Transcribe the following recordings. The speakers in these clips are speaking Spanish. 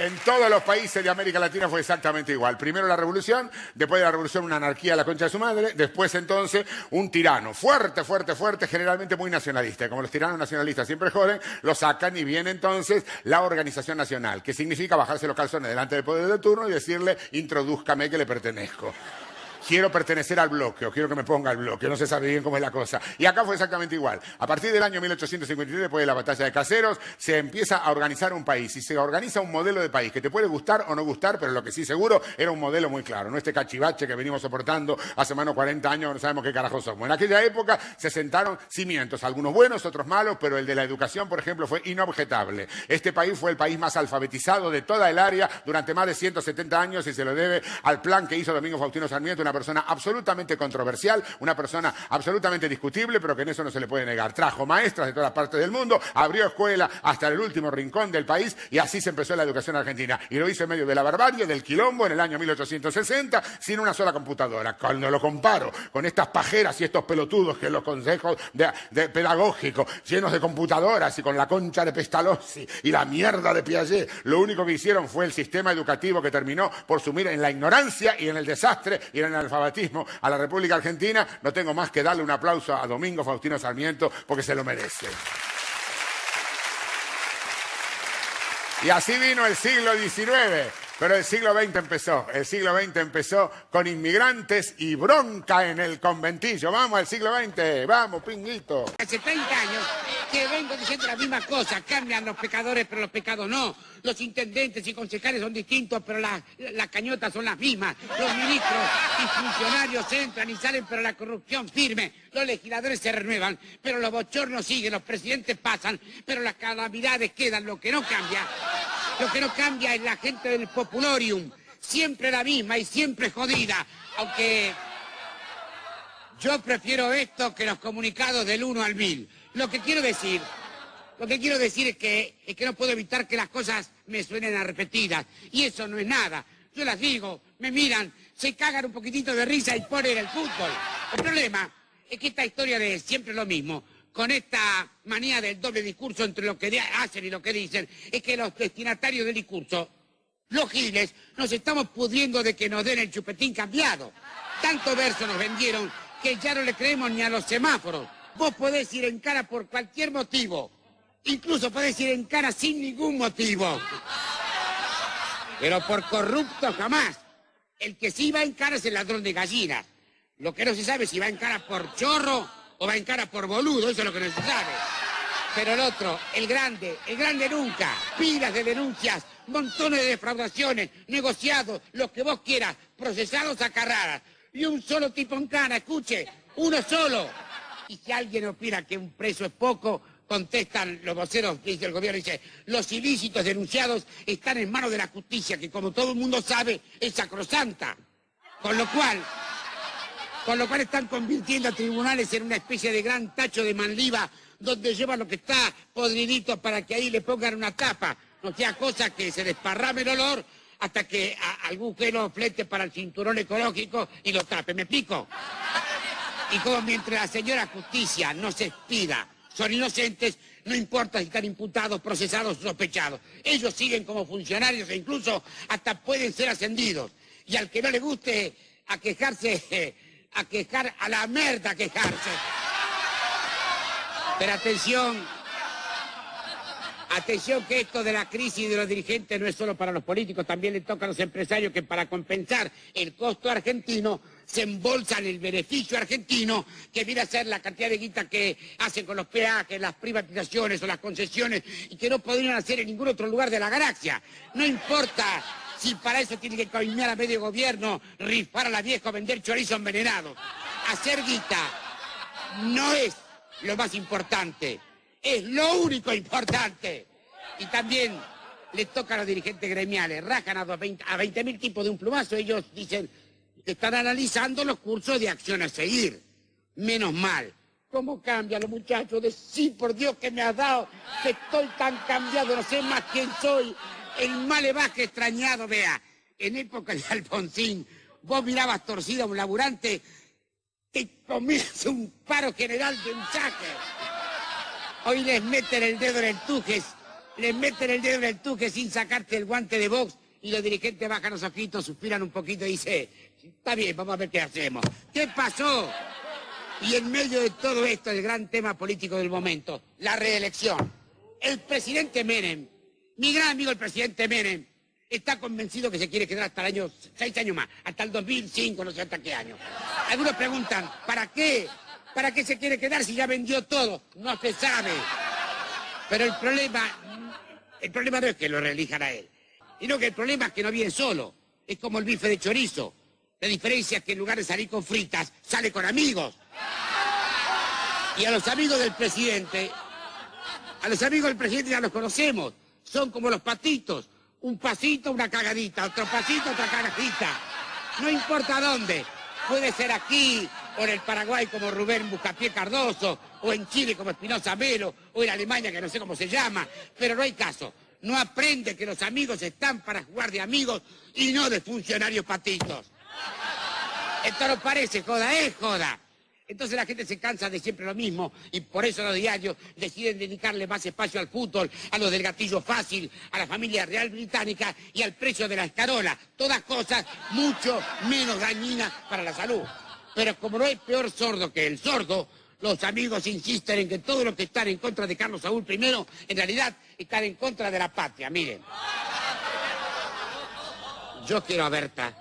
En todos los países de América Latina fue exactamente igual. Primero la revolución, después de la revolución una anarquía a la concha de su madre, después entonces un tirano fuerte, fuerte, fuerte, generalmente muy nacionalista. Como los tiranos nacionalistas siempre joden, lo sacan y viene entonces la organización nacional, que significa bajarse los calzones delante del poder de turno y decirle, introdúzcame que le pertenezco. Quiero pertenecer al bloque, o quiero que me ponga al bloque, no se sabe bien cómo es la cosa. Y acá fue exactamente igual. A partir del año 1853, después de la batalla de Caseros, se empieza a organizar un país, y se organiza un modelo de país que te puede gustar o no gustar, pero lo que sí seguro era un modelo muy claro, no este cachivache que venimos soportando hace más de 40 años, no sabemos qué carajo somos. En aquella época se sentaron cimientos, algunos buenos, otros malos, pero el de la educación, por ejemplo, fue inobjetable. Este país fue el país más alfabetizado de toda el área durante más de 170 años y se lo debe al plan que hizo Domingo Faustino Sarmiento, una persona absolutamente controversial, una persona absolutamente discutible, pero que en eso no se le puede negar. Trajo maestras de todas partes del mundo, abrió escuela hasta el último rincón del país y así se empezó la educación argentina. Y lo hizo en medio de la barbarie, del quilombo, en el año 1860, sin una sola computadora. Cuando lo comparo con estas pajeras y estos pelotudos que en los consejos de pedagógicos, llenos de computadoras y con la concha de Pestalozzi y la mierda de Piaget, lo único que hicieron fue el sistema educativo que terminó por sumir en la ignorancia y en el desastre y en el alfabetismo a la República Argentina. No tengo más que darle un aplauso a Domingo Faustino Sarmiento porque se lo merece. Y así vino el siglo XIX. Pero el siglo XX empezó. El siglo XX empezó con inmigrantes y bronca en el conventillo. Vamos al siglo XX, vamos, pinguito. Hace 30 años que vengo diciendo las mismas cosas. Cambian los pecadores, pero los pecados no. Los intendentes y concejales son distintos, pero las cañotas son las mismas. Los ministros y funcionarios entran y salen, pero la corrupción firme. Los legisladores se renuevan, pero los bochornos siguen. Los presidentes pasan, pero las calamidades quedan. Lo que no cambia es la gente del populorium, siempre la misma y siempre jodida, aunque yo prefiero esto que los comunicados del 1 al 1000. Lo que quiero decir es que no puedo evitar que las cosas me suenen a repetidas, y eso no es nada. Yo las digo, me miran, se cagan un poquitito de risa y ponen el fútbol. El problema es que esta historia de siempre lo mismo, con esta manía del doble discurso entre lo que hacen y lo que dicen, es que los destinatarios del discurso, los giles, nos estamos pudriendo de que nos den el chupetín cambiado. Tanto verso nos vendieron que ya no le creemos ni a los semáforos. Vos podés ir en cara por cualquier motivo, incluso podés ir en cara sin ningún motivo. Pero por corrupto jamás. El que sí va en cara es el ladrón de gallinas. Lo que no se sabe es si va en cara por chorro o va en cara por boludo, eso es lo que no se sabe. Pero el otro, el grande nunca, pilas de denuncias, montones de defraudaciones, negociados, lo que vos quieras, procesados a carradas. Y un solo tipo en cana, escuche, uno solo. Y si alguien opina que un preso es poco, contestan los voceros del gobierno, dice, los ilícitos denunciados están en manos de la justicia, que como todo el mundo sabe, es sacrosanta. Con lo cual están convirtiendo a tribunales en una especie de gran tacho de manliva donde llevan lo que está podridito para que ahí le pongan una tapa. No sea cosa que se desparrame el olor hasta que algún gelo flete para el cinturón ecológico y lo tape. ¿Me explico? Y como mientras la señora justicia no se expida, son inocentes, no importa si están imputados, procesados o sospechados. Ellos siguen como funcionarios e incluso hasta pueden ser ascendidos. Y al que no le guste a quejar a la merda, a quejarse. Pero atención que esto de la crisis de los dirigentes no es solo para los políticos, también le toca a los empresarios que para compensar el costo argentino se embolsan el beneficio argentino, que viene a ser la cantidad de guita que hacen con los peajes, las privatizaciones o las concesiones, y que no podrían hacer en ningún otro lugar de la galaxia. No importa si para eso tiene que coimear a medio gobierno, rifar a la vieja o vender chorizo envenenado. Hacer guita no es lo más importante, es lo único importante. Y también le toca a los dirigentes gremiales, rajan a 20.000 tipos de un plumazo, ellos dicen que están analizando los cursos de acción a seguir. Menos mal. ¿Cómo cambian los muchachos? Sí, por Dios que me has dado, que estoy tan cambiado, no sé más quién soy. El malevaje extrañado, vea, en época de Alfonsín, vos mirabas torcido a un laburante, te comías un paro general de un saque. Hoy les meten el dedo en el tujes le meten el dedo en el tuque sin sacarte el guante de box y los dirigentes bajan los ojitos, suspiran un poquito y dicen, está bien, vamos a ver qué hacemos. ¿Qué pasó? Y en medio de todo esto, el gran tema político del momento, la reelección. El presidente Menem, mi gran amigo el presidente Menem, está convencido que se quiere quedar hasta el año, 6 años más, hasta el 2005, no sé hasta qué año. Algunos preguntan, ¿para qué? ¿Para qué se quiere quedar si ya vendió todo? No se sabe. Pero el problema no es que lo reelijan a él, sino que el problema es que no viene solo. Es como el bife de chorizo. La diferencia es que en lugar de salir con fritas, sale con amigos. Y a los amigos del presidente ya los conocemos. Son como los patitos. Un pasito, una cagadita. Otro pasito, otra cagadita. No importa dónde. Puede ser aquí, o en el Paraguay como Rubén Buscapié Cardoso, o en Chile como Espinosa Melo, o en Alemania que no sé cómo se llama. Pero no hay caso. No aprende que los amigos están para jugar de amigos y no de funcionarios patitos. Esto no parece joda, es joda. Entonces la gente se cansa de siempre lo mismo y por eso los diarios deciden dedicarle más espacio al fútbol, a los del gatillo fácil, a la familia real británica y al precio de la escarola. Todas cosas mucho menos dañinas para la salud. Pero como no hay peor sordo que el sordo, los amigos insisten en que todos los que están en contra de Carlos Saúl I, en realidad están en contra de la patria. Miren, yo quiero a Berta,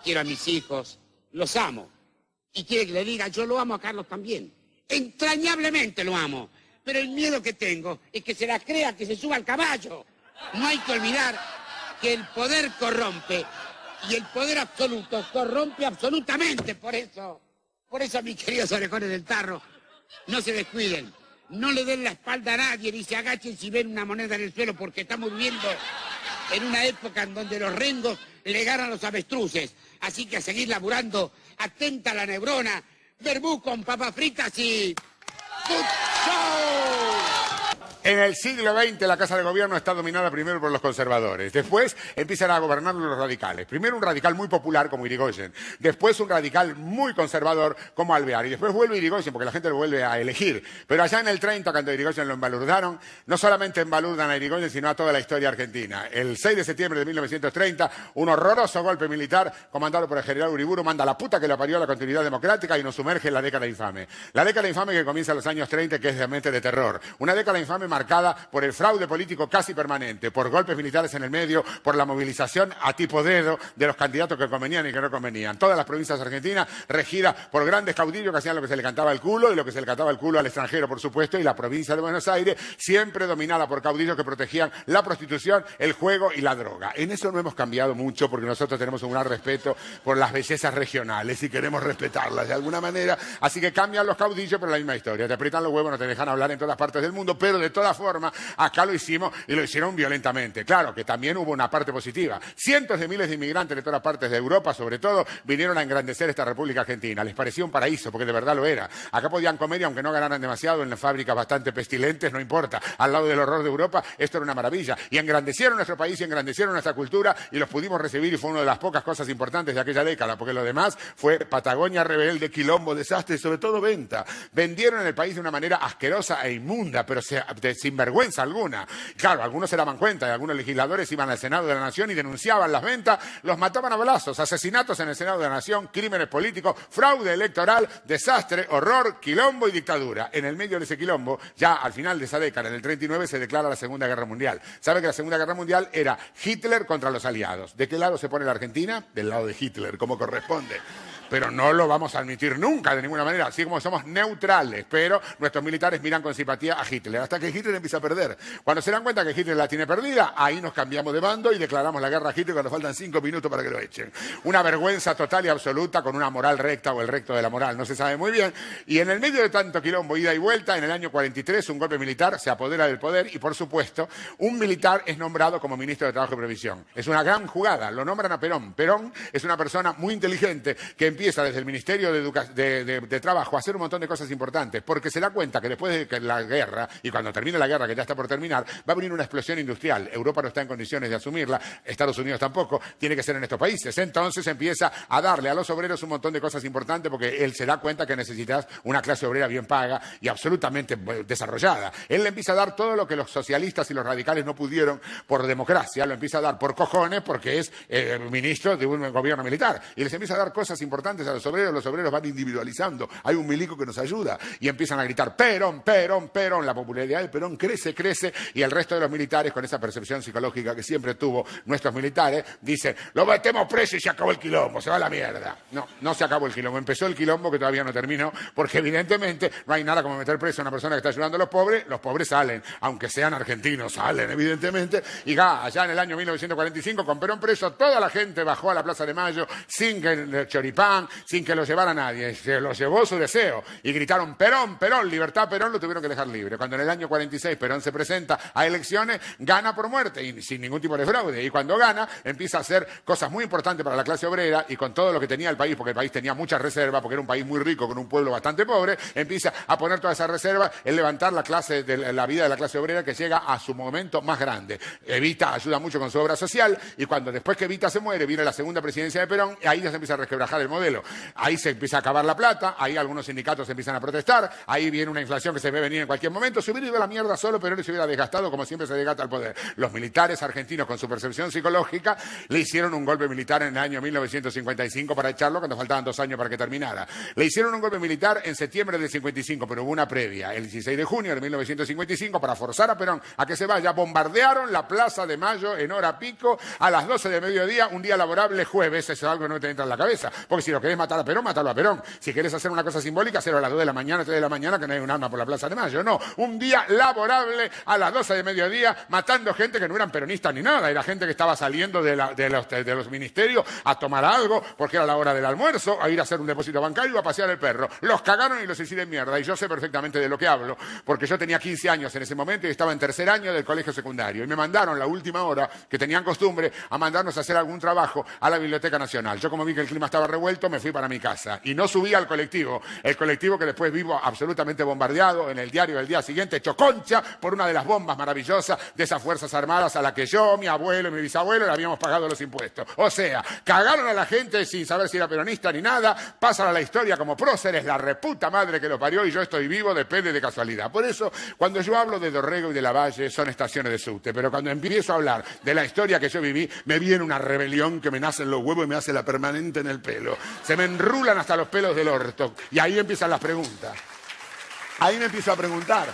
quiero a mis hijos, los amo. Y quiere que le diga, yo lo amo a Carlos también. Entrañablemente lo amo. Pero el miedo que tengo es que se la crea que se suba al caballo. No hay que olvidar que el poder corrompe y el poder absoluto corrompe absolutamente. Por eso, mis queridos orejones del tarro, no se descuiden. No le den la espalda a nadie ni se agachen si ven una moneda en el suelo porque estamos viviendo en una época en donde los rengos le ganan a los avestruces. Así que a seguir laburando, atenta a la neurona, verbú con papas fritas y... ¡Good show! En el siglo XX la Casa de Gobierno está dominada primero por los conservadores. Después empiezan a gobernar los radicales. Primero un radical muy popular como Irigoyen. Después un radical muy conservador como Alvear. Y después vuelve Irigoyen porque la gente lo vuelve a elegir. Pero allá en el 30, cuando Irigoyen lo embalurdaron, no solamente embalurdan a Irigoyen, sino a toda la historia argentina. El 6 de septiembre de 1930, un horroroso golpe militar comandado por el general Uriburu manda la puta que le parió a la continuidad democrática y nos sumerge en la década infame. La década infame que comienza en los años 30, que es realmente de terror. Una década infame marcada por el fraude político casi permanente, por golpes militares en el medio, por la movilización a tipo dedo de los candidatos que convenían y que no convenían. Todas las provincias argentinas regidas por grandes caudillos que hacían lo que se le cantaba el culo y lo que se le cantaba el culo al extranjero, por supuesto, y la provincia de Buenos Aires siempre dominada por caudillos que protegían la prostitución, el juego y la droga. En eso no hemos cambiado mucho porque nosotros tenemos un gran respeto por las bellezas regionales y queremos respetarlas de alguna manera. Así que cambian los caudillos, pero la misma historia. Te aprietan los huevos, no te dejan hablar en todas partes del mundo, pero de todas formas acá lo hicimos y lo hicieron violentamente. Claro que también hubo una parte positiva. Cientos de miles de inmigrantes de todas partes de Europa, sobre todo, vinieron a engrandecer esta República Argentina. Les parecía un paraíso, porque de verdad lo era. Acá podían comer y aunque no ganaran demasiado en las fábricas bastante pestilentes, no importa. Al lado del horror de Europa, esto era una maravilla. Y engrandecieron nuestro país y engrandecieron nuestra cultura y los pudimos recibir y fue una de las pocas cosas importantes de aquella década, porque lo demás fue Patagonia rebelde, quilombo, desastre y sobre todo venta. Vendieron en el país de una manera asquerosa e inmunda, pero sin vergüenza alguna. Claro, algunos se daban cuenta y algunos legisladores iban al Senado de la Nación y denunciaban las ventas, los mataban a balazos, asesinatos en el Senado de la Nación, crímenes políticos, fraude electoral, desastre, horror, quilombo y dictadura. En el medio de ese quilombo, ya al final de esa década, en el 39, se declara la Segunda Guerra Mundial. ¿Sabe que la Segunda Guerra Mundial era Hitler contra los aliados? ¿De qué lado se pone la Argentina? Del lado de Hitler, como corresponde. Pero no lo vamos a admitir nunca, de ninguna manera, así como somos neutrales, pero nuestros militares miran con simpatía a Hitler, hasta que Hitler empieza a perder. Cuando se dan cuenta que Hitler la tiene perdida, ahí nos cambiamos de bando y declaramos la guerra a Hitler cuando faltan 5 minutos para que lo echen. Una vergüenza total y absoluta con una moral recta o el recto de la moral, no se sabe muy bien. Y en el medio de tanto quilombo, ida y vuelta, en el año 43, un golpe militar se apodera del poder y, por supuesto, un militar es nombrado como ministro de Trabajo y Previsión. Es una gran jugada, lo nombran a Perón. Perón es una persona muy inteligente que empieza desde el Ministerio de Trabajo a hacer un montón de cosas importantes, porque se da cuenta que después de que la guerra, y cuando termine la guerra, que ya está por terminar, va a venir una explosión industrial. Europa no está en condiciones de asumirla, Estados Unidos tampoco, tiene que ser en estos países. Entonces empieza a darle a los obreros un montón de cosas importantes, porque él se da cuenta que necesitas una clase obrera bien paga y absolutamente desarrollada. Él le empieza a dar todo lo que los socialistas y los radicales no pudieron por democracia, lo empieza a dar por cojones, porque es ministro de un gobierno militar. Y les empieza a dar cosas importantes a los obreros van individualizando. Hay un milico que nos ayuda y empiezan a gritar Perón, Perón, Perón. La popularidad de Perón crece, crece, y el resto de los militares, con esa percepción psicológica que siempre tuvo nuestros militares, dicen, lo metemos preso y se acabó el quilombo, se va a la mierda. No, no se acabó el quilombo, empezó el quilombo que todavía no terminó, porque evidentemente no hay nada como meter preso a una persona que está ayudando a los pobres salen, aunque sean argentinos, salen evidentemente, y allá en el año 1945, con Perón preso, toda la gente bajó a la Plaza de Mayo sin que el choripán, sin que lo llevara nadie, se lo llevó su deseo, y gritaron Perón, Perón, libertad, Perón, lo tuvieron que dejar libre. Cuando en el año 46 Perón se presenta a elecciones, gana por muerte y sin ningún tipo de fraude, y cuando gana empieza a hacer cosas muy importantes para la clase obrera, y con todo lo que tenía el país, porque el país tenía mucha reserva, porque era un país muy rico con un pueblo bastante pobre, empieza a poner toda esa reserva en levantar la vida de la clase obrera, que llega a su momento más grande. Evita ayuda mucho con su obra social, y cuando después que Evita se muere, viene la segunda presidencia de Perón, y ahí ya se empieza a resquebrajar el modelo. Ahí se empieza a acabar la plata, ahí algunos sindicatos empiezan a protestar, ahí viene una inflación que se ve venir en cualquier momento. Se hubiera ido a la mierda solo, Perón se hubiera desgastado como siempre se desgasta el poder. Los militares argentinos, con su percepción psicológica, le hicieron un golpe militar en el año 1955 para echarlo cuando faltaban 2 años para que terminara. Le hicieron un golpe militar en septiembre del 55, pero hubo una previa, el 16 de junio de 1955, para forzar a Perón a que se vaya. Bombardearon la Plaza de Mayo en hora pico a las 12 de mediodía, un día laborable jueves. Eso es algo que no te entra en la cabeza, porque si lo querés matar a Perón, mátalo a Perón. Si querés hacer una cosa simbólica, hacerlo a las 2 de la mañana, 3 de la mañana, que no hay un arma por la Plaza de Mayo. No, un día laborable a las 12 de mediodía, matando gente que no eran peronistas ni nada, era gente que estaba saliendo de los ministerios a tomar algo, porque era la hora del almuerzo, a ir a hacer un depósito bancario, a pasear el perro. Los cagaron y los hicieron mierda, y yo sé perfectamente de lo que hablo, porque yo tenía 15 años en ese momento y estaba en tercer año del colegio secundario, y me mandaron la última hora, que tenían costumbre, a mandarnos a hacer algún trabajo a la Biblioteca Nacional. Yo, como vi que el clima estaba revuelto, me fui para mi casa, y no subí al colectivo, el colectivo que después vivo absolutamente bombardeado, en el diario del día siguiente, hecho concha por una de las bombas maravillosas de esas Fuerzas Armadas a la que yo, mi abuelo y mi bisabuelo le habíamos pagado los impuestos. O sea, cagaron a la gente sin saber si era peronista ni nada, pasan a la historia como próceres, la reputa madre que lo parió, y yo estoy vivo, depende de casualidad. Por eso, cuando yo hablo de Dorrego y de Lavalle, son estaciones de subte, pero cuando empiezo a hablar de la historia que yo viví, me viene una rebelión que me nace en los huevos y me hace la permanente en el pelo. Se me enrulan hasta los pelos del orto, y ahí empiezan las preguntas. Ahí me empiezo a preguntar.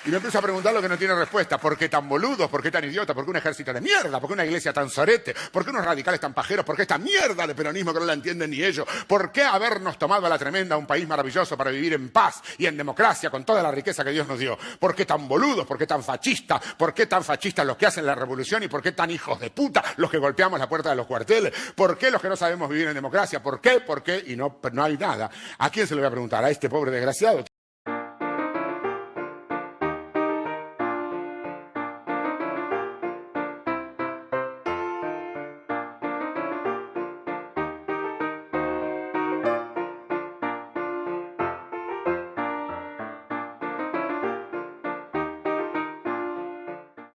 Y me empiezo a preguntar lo que no tiene respuesta. ¿Por qué tan boludos? ¿Por qué tan idiotas? ¿Por qué un ejército de mierda? ¿Por qué una iglesia tan sorete? ¿Por qué unos radicales tan pajeros? ¿Por qué esta mierda de peronismo que no la entienden ni ellos? ¿Por qué habernos tomado a la tremenda un país maravilloso para vivir en paz y en democracia con toda la riqueza que Dios nos dio? ¿Por qué tan boludos? ¿Por qué tan fascistas? ¿Por qué tan fascistas los que hacen la revolución? ¿Y por qué tan hijos de puta los que golpeamos la puerta de los cuarteles? ¿Por qué los que no sabemos vivir en democracia? ¿Por qué? ¿Por qué? Y no hay nada. ¿A quién se lo voy a preguntar? ¿A este pobre desgraciado?